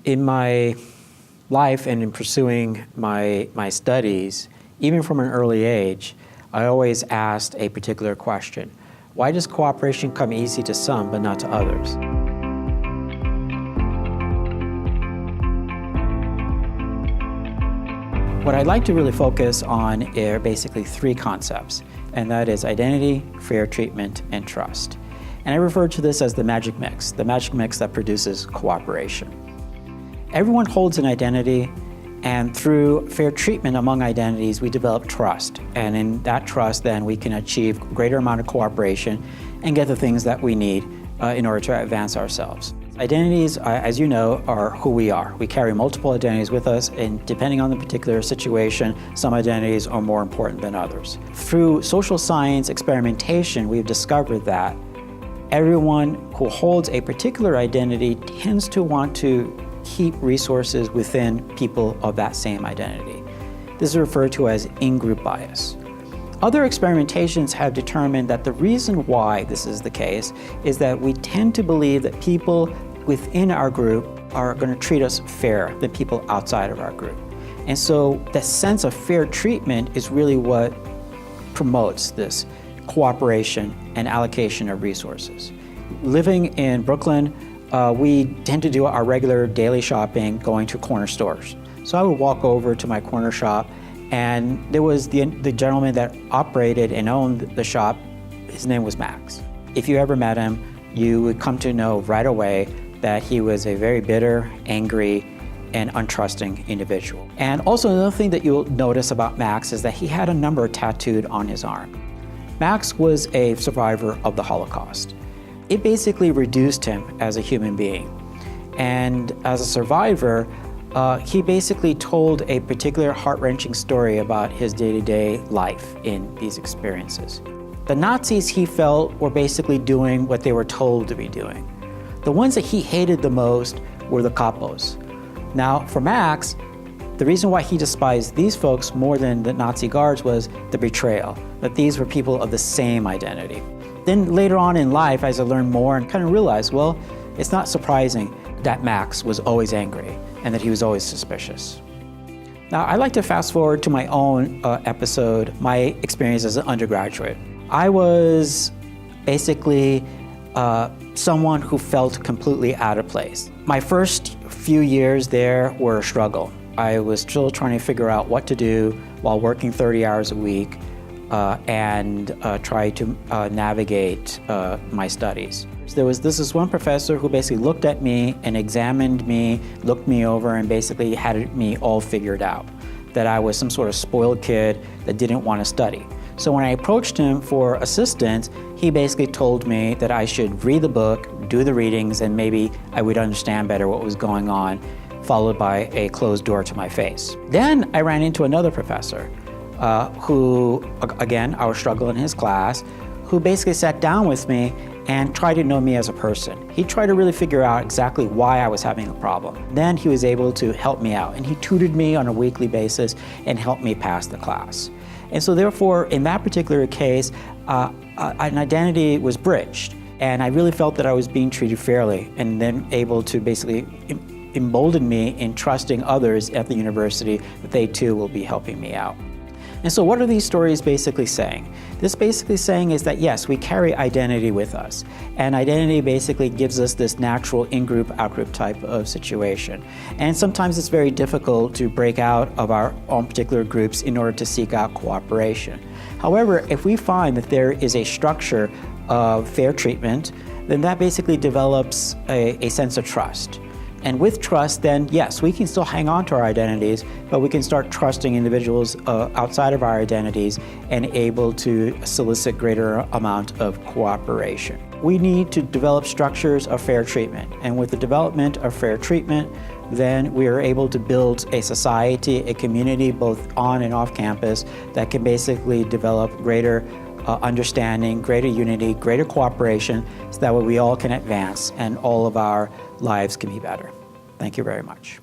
In my life and in pursuing my studies, even from an early age, I always asked a particular question. Why does cooperation come easy to some but not to others? What I'd like to really focus on are basically three concepts, and that is identity, fair treatment, and trust. And I refer to this as the magic mix that produces cooperation. Everyone holds an identity, and through fair treatment among identities, we develop trust. And in that trust, then we can achieve greater amount of cooperation and get the things that we need in order to advance ourselves. Identities, as you know, are who we are. We carry multiple identities with us, and depending on the particular situation, some identities are more important than others. Through social science experimentation, we've discovered that everyone who holds a particular identity tends to want to keep resources within people of that same identity. This is referred to as in-group bias. Other experimentations have determined that the reason why this is the case is that we tend to believe that people within our group are going to treat us fair than people outside of our group. And so the sense of fair treatment is really what promotes this cooperation and allocation of resources. Living in Brooklyn, we tend to do our regular daily shopping going to corner stores. So I would walk over to my corner shop, and there was the gentleman that operated and owned the shop. His name was Max. If you ever met him, you would come to know right away that he was a very bitter, angry, and untrusting individual. And also another thing that you'll notice about Max is that he had a number tattooed on his arm. Max was a survivor of the Holocaust. It basically reduced him as a human being. And as a survivor, he basically told a particular heart-wrenching story about his day-to-day life in these experiences. The Nazis, he felt, were basically doing what they were told to be doing. The ones that he hated the most were the capos. Now, for Max, the reason why he despised these folks more than the Nazi guards was the betrayal, that these were people of the same identity. Then later on in life, as I learned more and kind of realized, well, it's not surprising that Max was always angry and that he was always suspicious. Now, I'd like to fast forward to my own episode, my experience as an undergraduate. I was basically someone who felt completely out of place. My first few years there were a struggle. I was still trying to figure out what to do while working 30 hours a week and try to navigate my studies. This is one professor who basically looked at me and examined me, looked me over, and basically had me all figured out, that I was some sort of spoiled kid that didn't want to study. So when I approached him for assistance, he basically told me that I should read the book, do the readings, and maybe I would understand better what was going on, followed by a closed door to my face. Then I ran into another professor who, again, I was struggling in his class, who basically sat down with me and tried to know me as a person. He tried to really figure out exactly why I was having a problem. Then he was able to help me out, and he tutored me on a weekly basis and helped me pass the class. And so therefore, in that particular case, an identity was bridged, and I really felt that I was being treated fairly, and then able to basically embolden me in trusting others at the university that they too will be helping me out. And so what are these stories basically saying? This basically saying is that yes, we carry identity with us. And identity basically gives us this natural in-group, out-group type of situation. And sometimes it's very difficult to break out of our own particular groups in order to seek out cooperation. However, if we find that there is a structure of fair treatment, then that basically develops a sense of trust. And with trust, then yes, we can still hang on to our identities, but we can start trusting individuals outside of our identities and able to solicit greater amount of cooperation. We need to develop structures of fair treatment. And with the development of fair treatment, then we are able to build a society, a community, both on and off campus, that can basically develop greater understanding, greater unity, greater cooperation, so that way we all can advance and all of our lives can be better. Thank you very much.